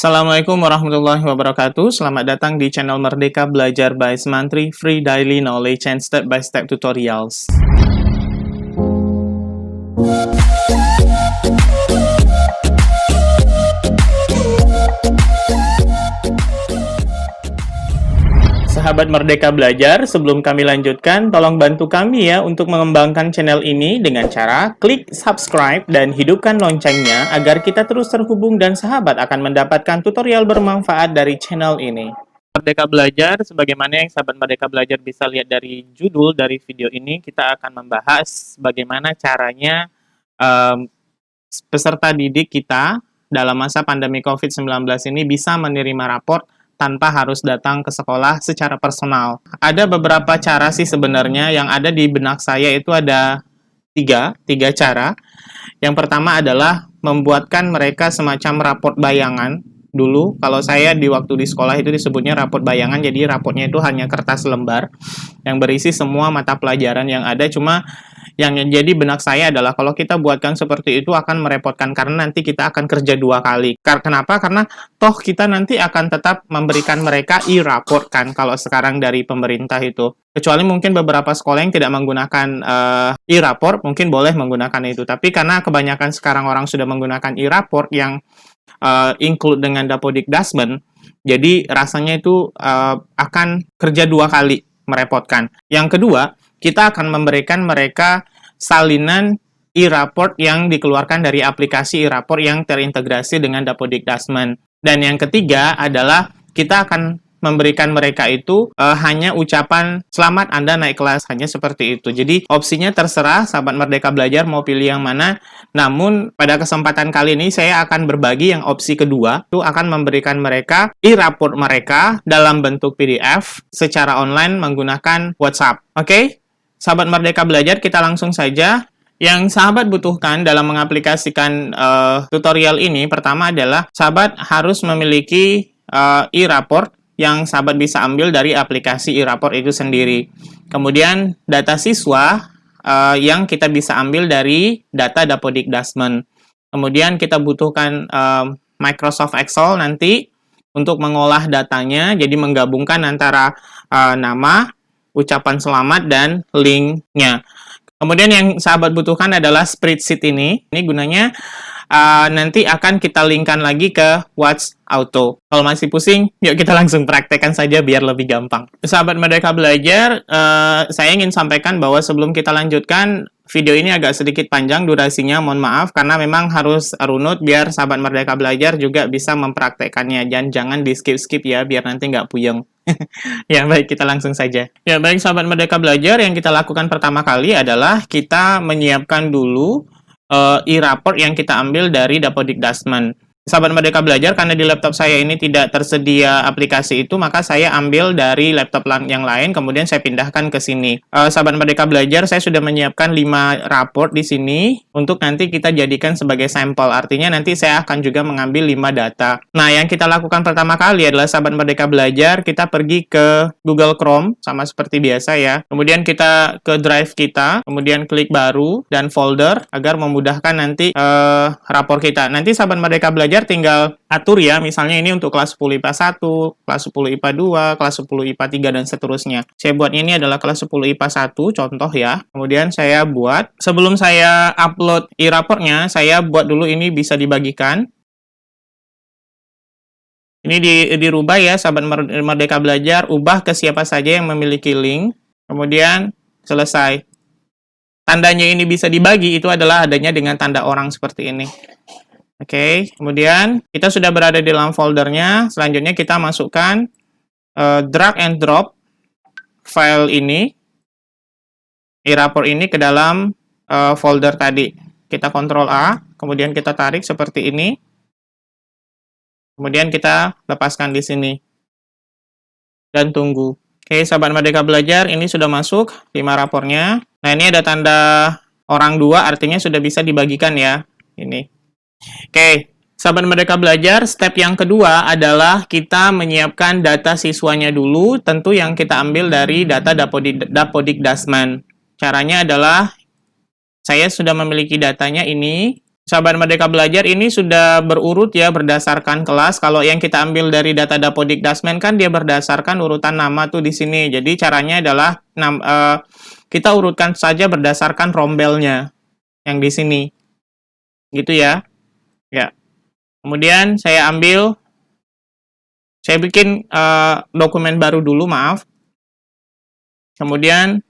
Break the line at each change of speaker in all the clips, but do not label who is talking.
Assalamualaikum warahmatullahi wabarakatuh. Selamat datang di channel Merdeka Belajar by Semantri, free daily knowledge and step-by-step tutorials. Sahabat Merdeka Belajar, sebelum kami lanjutkan, tolong bantu kami ya untuk mengembangkan channel ini dengan cara klik subscribe dan hidupkan loncengnya agar kita terus terhubung dan sahabat akan mendapatkan tutorial bermanfaat dari channel ini. Merdeka Belajar, sebagaimana yang sahabat Merdeka Belajar bisa lihat dari judul dari video ini, kita akan membahas bagaimana caranya peserta didik kita dalam masa pandemi COVID-19 ini bisa menerima raport tanpa harus datang ke sekolah secara personal. Ada beberapa cara sih sebenarnya yang ada di benak saya itu ada tiga cara. Yang pertama adalah membuatkan mereka semacam raport bayangan. Dulu, kalau saya di waktu di sekolah itu disebutnya raport bayangan, jadi raportnya itu hanya kertas lembar yang berisi semua mata pelajaran yang ada, cuma yang jadi benak saya adalah kalau kita buatkan seperti itu akan merepotkan karena nanti kita akan kerja 2 kali. Kenapa? Karena toh kita nanti akan tetap memberikan mereka e-raport kan kalau sekarang dari pemerintah itu. Kecuali mungkin beberapa sekolah yang tidak menggunakan e-raport mungkin boleh menggunakan itu. Tapi karena kebanyakan sekarang orang sudah menggunakan e-raport yang include dengan Dapodikdasmen, jadi rasanya itu akan kerja 2 kali, merepotkan. Yang kedua, kita akan memberikan mereka salinan e-raport yang dikeluarkan dari aplikasi e-raport yang terintegrasi dengan Dapodikdasmen. Dan yang ketiga adalah kita akan memberikan mereka itu hanya ucapan selamat Anda naik kelas, hanya seperti itu. Jadi opsinya terserah sahabat Merdeka Belajar mau pilih yang mana. Namun pada kesempatan kali ini saya akan berbagi yang opsi kedua, itu akan memberikan mereka e-raport mereka dalam bentuk PDF secara online menggunakan WhatsApp. Oke? Sahabat Merdeka Belajar, kita langsung saja. Yang sahabat butuhkan dalam mengaplikasikan tutorial ini, pertama adalah sahabat harus memiliki e-raport yang sahabat bisa ambil dari aplikasi e-raport itu sendiri. Kemudian data siswa yang kita bisa ambil dari data Dapodikdasmen. Kemudian kita butuhkan Microsoft Excel nanti untuk mengolah datanya, jadi menggabungkan antara nama, ucapan selamat, dan linknya. Kemudian yang sahabat butuhkan adalah spreadsheet ini. Ini gunanya nanti akan kita linkkan lagi ke Watch Auto. Kalau masih pusing, yuk kita langsung praktekkan saja biar lebih gampang. Sahabat Merdeka Belajar, saya ingin sampaikan bahwa sebelum kita lanjutkan, video ini agak sedikit panjang durasinya, mohon maaf, karena memang harus runut biar sahabat Merdeka Belajar juga bisa mempraktekannya. Jangan di-skip-skip ya, biar nanti nggak puyeng. Ya, baik, kita langsung saja. Ya, baik sahabat Merdeka Belajar, yang kita lakukan pertama kali adalah kita menyiapkan dulu e-raport yang kita ambil dari Dapodikdasmen. Sahabat Merdeka Belajar, karena di laptop saya ini tidak tersedia aplikasi itu, maka saya ambil dari laptop yang lain, kemudian saya pindahkan ke sini. Sahabat Merdeka Belajar, saya sudah menyiapkan 5 raport di sini, untuk nanti kita jadikan sebagai sampel. Artinya nanti saya akan juga mengambil 5 data. Nah, yang kita lakukan pertama kali adalah sahabat Merdeka Belajar, kita pergi ke Google Chrome, sama seperti biasa ya. Kemudian kita ke drive kita, kemudian klik baru, dan folder, agar memudahkan nanti raport kita. Nanti sahabat Merdeka Belajar tinggal atur ya, misalnya ini untuk kelas 10 IPA 1, kelas 10 IPA 2, kelas 10 IPA 3, dan seterusnya. Saya buatnya ini adalah kelas 10 IPA 1, contoh ya. Kemudian saya buat, sebelum saya upload e-raportnya, saya buat dulu ini bisa dibagikan. Ini dirubah ya, sahabat Merdeka Belajar, ubah ke siapa saja yang memiliki link, kemudian selesai. Tandanya ini bisa dibagi, itu adalah adanya dengan tanda orang seperti ini. Oke, kemudian kita sudah berada di dalam foldernya. Selanjutnya kita masukkan drag and drop file ini, e-raport ini ke dalam folder tadi. Kita Ctrl A, kemudian kita tarik seperti ini. Kemudian kita lepaskan di sini. Dan tunggu. Oke, sahabat Merdeka Belajar, ini sudah masuk 5 rapornya. Nah, ini ada tanda orang 2, artinya sudah bisa dibagikan ya. Ini. Oke, sahabat Merdeka Belajar, step yang kedua adalah kita menyiapkan data siswanya dulu, tentu yang kita ambil dari data Dapodikdasmen. Caranya adalah, saya sudah memiliki datanya ini, Sahabat Merdeka Belajar ini sudah berurut ya berdasarkan kelas. Kalau yang kita ambil dari data Dapodikdasmen kan dia berdasarkan urutan nama tuh di sini. Jadi caranya adalah kita urutkan saja berdasarkan rombelnya yang di sini. Gitu ya. Ya. Kemudian saya bikin dokumen baru dulu, maaf. Kemudian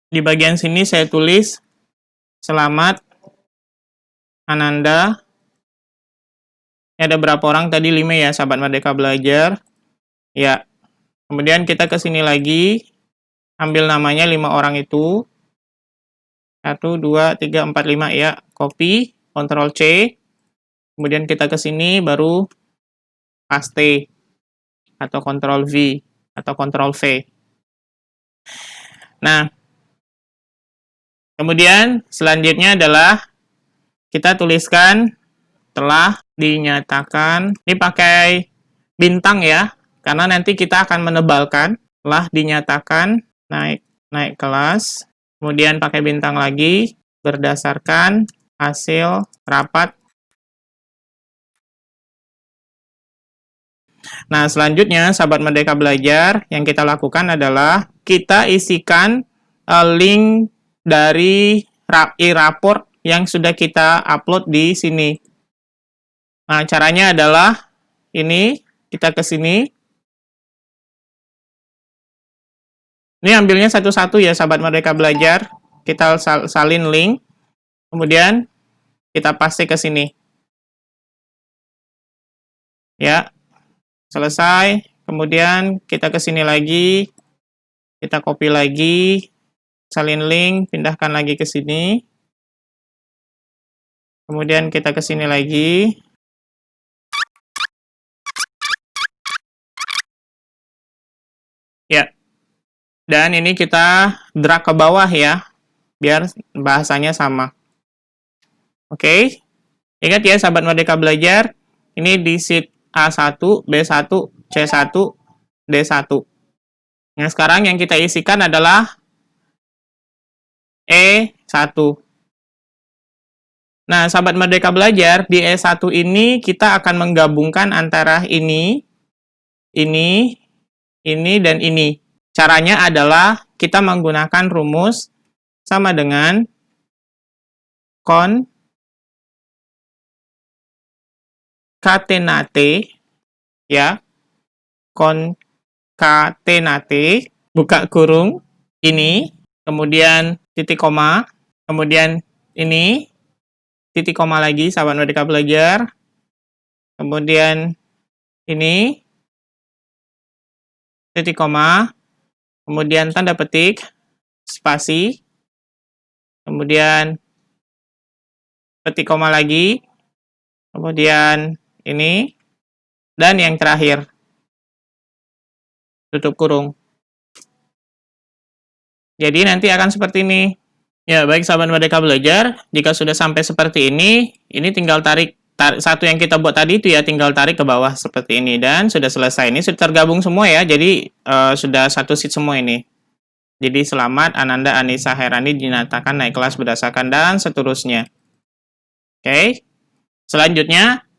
di bagian sini saya tulis selamat Ananda. Ini ada berapa orang tadi? 5 ya, sahabat Merdeka Belajar. Ya. Kemudian kita ke sini lagi. Ambil namanya 5 orang itu. 1, 2, 3, 4, 5 ya. Copy, Ctrl C. Kemudian kita ke sini baru paste atau Ctrl V atau Ctrl V. Nah, kemudian selanjutnya adalah kita tuliskan telah dinyatakan, ini pakai bintang ya, karena nanti kita akan menebalkan, telah dinyatakan naik kelas, kemudian pakai bintang lagi, berdasarkan hasil rapat. Nah, selanjutnya, sahabat Merdeka Belajar, yang kita lakukan adalah kita isikan link dari e-raport yang sudah kita upload di sini. Nah, caranya adalah ini, kita ke sini. Ini ambilnya satu-satu ya, sahabat Merdeka Belajar. Kita salin link, kemudian kita paste ke sini. Ya, selesai. Kemudian kita ke sini lagi, kita copy lagi, salin link, pindahkan lagi ke sini. Kemudian kita ke sini lagi. Ya. Dan ini kita drag ke bawah ya, biar bahasanya sama. Oke. Ingat ya, sahabat Merdeka Belajar, ini di sheet A1, B1, C1, D1. Nah, sekarang yang kita isikan adalah E1. Nah, sahabat Merdeka Belajar, di E1 ini kita akan menggabungkan antara ini, dan ini. Caranya adalah kita menggunakan rumus sama dengan concatenate, ya, concatenate, buka kurung, ini, kemudian titik koma, kemudian ini, titik koma lagi, sahabat Merdeka Belajar, kemudian ini, titik koma, kemudian tanda petik, spasi, kemudian petik koma lagi, kemudian ini, dan yang terakhir, tutup kurung. Jadi nanti akan seperti ini. Ya, baik sahabat Merdeka Belajar, jika sudah sampai seperti ini tinggal tarik satu yang kita buat tadi itu ya, tinggal tarik ke bawah seperti ini, dan sudah selesai. Ini sudah tergabung semua ya, jadi sudah satu sheet semua ini. Jadi selamat Ananda Anissa Herani dinyatakan naik kelas berdasarkan dan seterusnya. Oke. Selanjutnya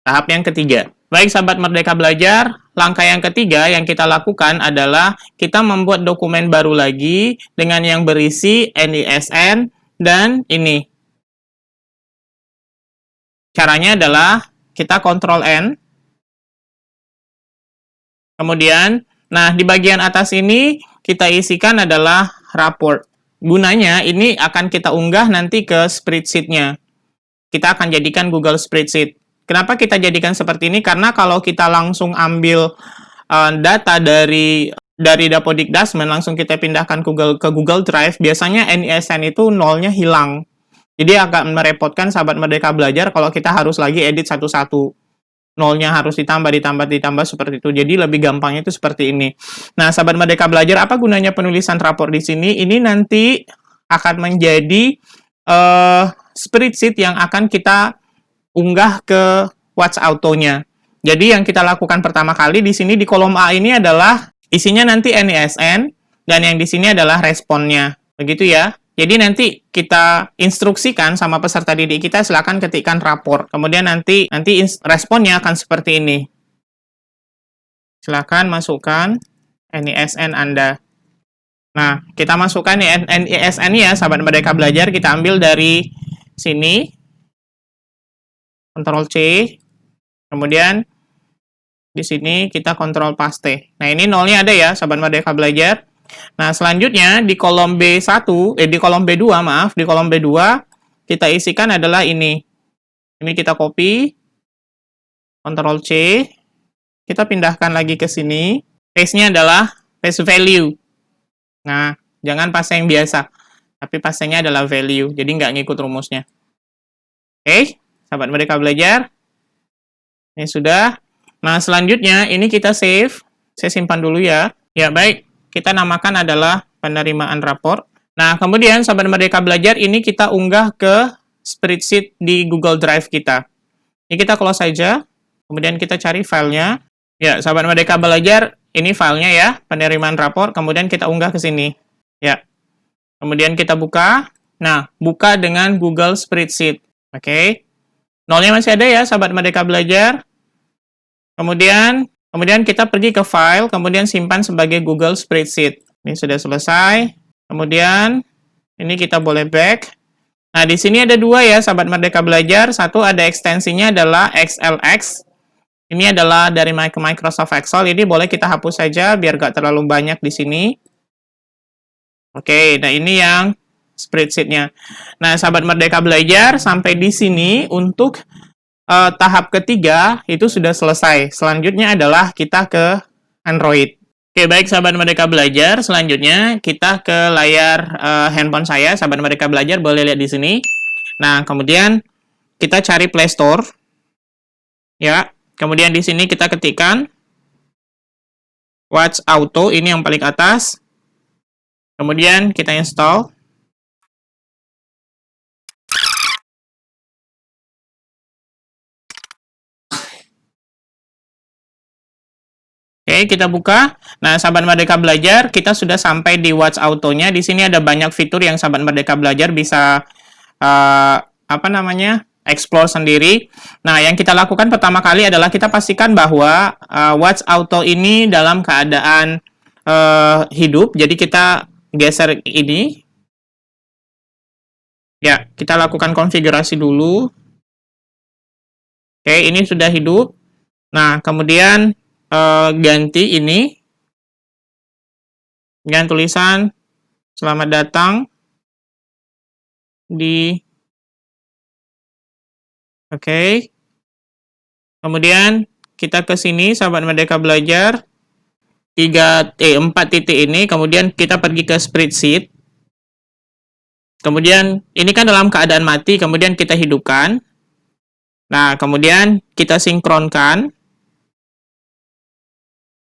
tahap yang ketiga. Baik sahabat Merdeka Belajar, langkah yang ketiga yang kita lakukan adalah kita membuat dokumen baru lagi dengan yang berisi NISN dan ini. Caranya adalah kita Ctrl N. Kemudian, nah di bagian atas ini kita isikan adalah raport. Gunanya ini akan kita unggah nanti ke spreadsheet-nya. Kita akan jadikan Google Spreadsheet. Kenapa kita jadikan seperti ini? Karena kalau kita langsung ambil data dari Dapodikdasmen, langsung kita pindahkan ke Google Drive, biasanya NISN itu nolnya hilang. Jadi agak merepotkan sahabat Merdeka Belajar kalau kita harus lagi edit satu-satu. Nolnya harus ditambah seperti itu. Jadi lebih gampangnya itu seperti ini. Nah, sahabat Merdeka Belajar, apa gunanya penulisan rapor di sini? Ini nanti akan menjadi spreadsheet yang akan kita unggah ke Watch Auto-nya. Jadi yang kita lakukan pertama kali di sini di kolom A ini adalah isinya nanti NISN dan yang di sini adalah responnya. Begitu ya. Jadi nanti kita instruksikan sama peserta didik kita, silakan ketikkan rapor. Kemudian nanti responnya akan seperti ini. Silakan masukkan NISN Anda. Nah, kita masukkan NISN ya, sahabat Merdeka Belajar. Kita ambil dari sini. Ctrl C. Kemudian di sini kita kontrol paste. Nah, ini nolnya ada ya, sahabat Merdeka Belajar. Nah, selanjutnya di kolom B1, di kolom B2, maaf, di kolom B2 kita isikan adalah ini. Ini kita copy, Ctrl C, kita pindahkan lagi ke sini. Paste-nya adalah paste value. Nah, jangan paste yang biasa, tapi paste-nya adalah value, jadi nggak ngikut rumusnya. Oke, sahabat Merdeka Belajar. Ini sudah. Nah, selanjutnya ini kita save. Saya simpan dulu ya. Ya, baik. Kita namakan adalah penerimaan rapor. Nah, kemudian sahabat Merdeka Belajar ini kita unggah ke spreadsheet di Google Drive kita. Ini kita close saja. Kemudian kita cari filenya. Ya, sahabat Merdeka Belajar, ini filenya ya, penerimaan rapor. Kemudian kita unggah ke sini. Ya. Kemudian kita buka. Nah, buka dengan Google Spreadsheet. Oke. Nolnya masih ada ya, sahabat Merdeka Belajar. Kemudian kita pergi ke file, kemudian simpan sebagai Google Spreadsheet. Ini sudah selesai. Kemudian ini kita boleh back. Nah, di sini ada dua ya, sahabat Merdeka Belajar. Satu ada ekstensinya adalah XLX. Ini adalah dari Microsoft Excel. Ini boleh kita hapus saja biar gak terlalu banyak di sini. Oke, nah ini yang spreadsheet-nya. Nah, sahabat Merdeka Belajar, sampai di sini untuk tahap ketiga itu sudah selesai. Selanjutnya adalah kita ke Android. Oke, baik sahabat Merdeka Belajar. Selanjutnya kita ke layar handphone saya. Sahabat Merdeka Belajar boleh lihat di sini. Nah, kemudian kita cari Play Store. Ya, kemudian di sini kita ketikkan Watch Auto, ini yang paling atas. Kemudian kita install. Oke, kita buka. Nah, sahabat Merdeka Belajar, kita sudah sampai di Watch Auto-nya. Di sini ada banyak fitur yang sahabat Merdeka Belajar bisa explore sendiri. Nah, yang kita lakukan pertama kali adalah kita pastikan bahwa Watch Auto ini dalam keadaan hidup. Jadi kita geser ini. Ya, kita lakukan konfigurasi dulu. Oke, ini sudah hidup. Nah, kemudian ganti ini dengan tulisan selamat datang di oke. Kemudian kita ke sini sahabat Merdeka Belajar 4 titik ini, kemudian kita pergi ke spreadsheet. Kemudian ini kan dalam keadaan mati, kemudian kita hidupkan. Nah, kemudian kita sinkronkan.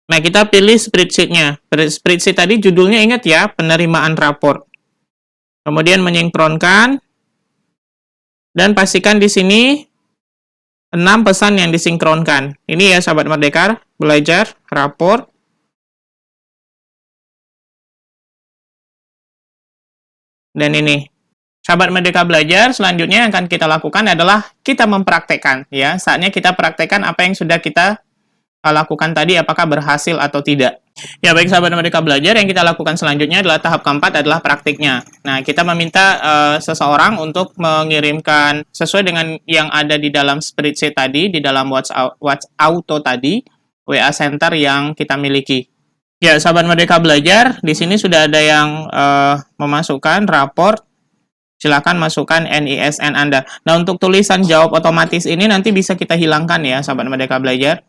Nah, kita pilih spreadsheet-nya. Spreadsheet tadi judulnya ingat ya, penerimaan rapor. Kemudian menyinkronkan. Dan pastikan di sini 6 pesan yang disinkronkan. Ini ya sahabat Merdeka Belajar, rapor. Dan ini. Sahabat Merdeka Belajar, selanjutnya yang akan kita lakukan adalah kita mempraktekkan. Ya, saatnya kita praktekkan apa yang sudah kita lakukan tadi, apakah berhasil atau tidak. Ya, baik sahabat Merdeka Belajar, yang kita lakukan selanjutnya adalah tahap keempat adalah praktiknya. Nah, kita meminta seseorang untuk mengirimkan sesuai dengan yang ada di dalam spreadsheet tadi, di dalam Watch Auto tadi, WA Center yang kita miliki. Ya, sahabat Merdeka Belajar, di sini sudah ada yang memasukkan rapor. Silakan masukkan NISN Anda. Nah, untuk tulisan jawab otomatis ini nanti bisa kita hilangkan ya, sahabat Merdeka Belajar.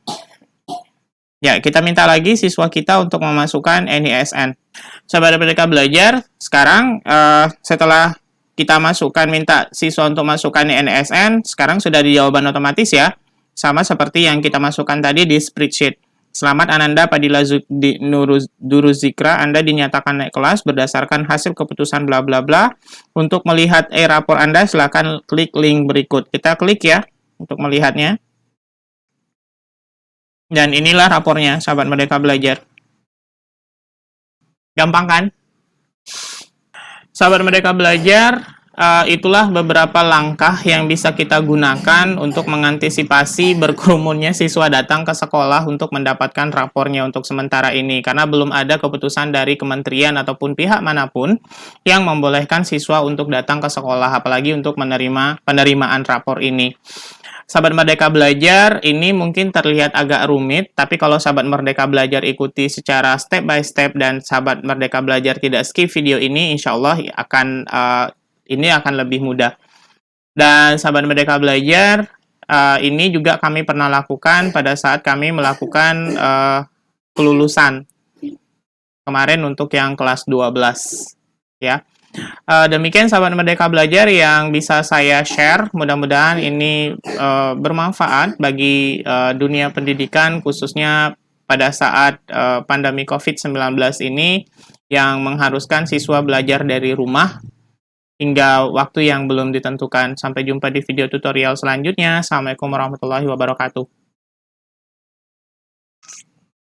Ya, kita minta lagi siswa kita untuk memasukkan NISN. Sahabat Merdeka Belajar, sekarang setelah kita minta siswa untuk masukkan NISN, sekarang sudah di jawaban otomatis ya. Sama seperti yang kita masukkan tadi di spreadsheet. Selamat Ananda Padilla Duruzikra, Anda dinyatakan naik kelas berdasarkan hasil keputusan bla bla bla. Untuk melihat rapor Anda, silakan klik link berikut. Kita klik ya untuk melihatnya. Dan inilah rapornya, sahabat Merdeka Belajar. Gampang kan? Sahabat Merdeka Belajar, itulah beberapa langkah yang bisa kita gunakan untuk mengantisipasi berkerumunnya siswa datang ke sekolah untuk mendapatkan rapornya untuk sementara ini. Karena belum ada keputusan dari kementerian ataupun pihak manapun yang membolehkan siswa untuk datang ke sekolah, apalagi untuk menerima penerimaan rapor ini. Sahabat Merdeka Belajar, ini mungkin terlihat agak rumit, tapi kalau sahabat Merdeka Belajar ikuti secara step by step dan sahabat Merdeka Belajar tidak skip video ini, insya Allah ini akan lebih mudah. Dan sahabat Merdeka Belajar, ini juga kami pernah lakukan pada saat kami melakukan kelulusan kemarin untuk yang kelas 12, ya. Demikian sahabat Merdeka Belajar yang bisa saya share. Mudah-mudahan ini bermanfaat bagi dunia pendidikan, khususnya pada saat pandemi COVID-19 ini yang mengharuskan siswa belajar dari rumah hingga waktu yang belum ditentukan. Sampai jumpa di video tutorial selanjutnya. Assalamualaikum warahmatullahi wabarakatuh.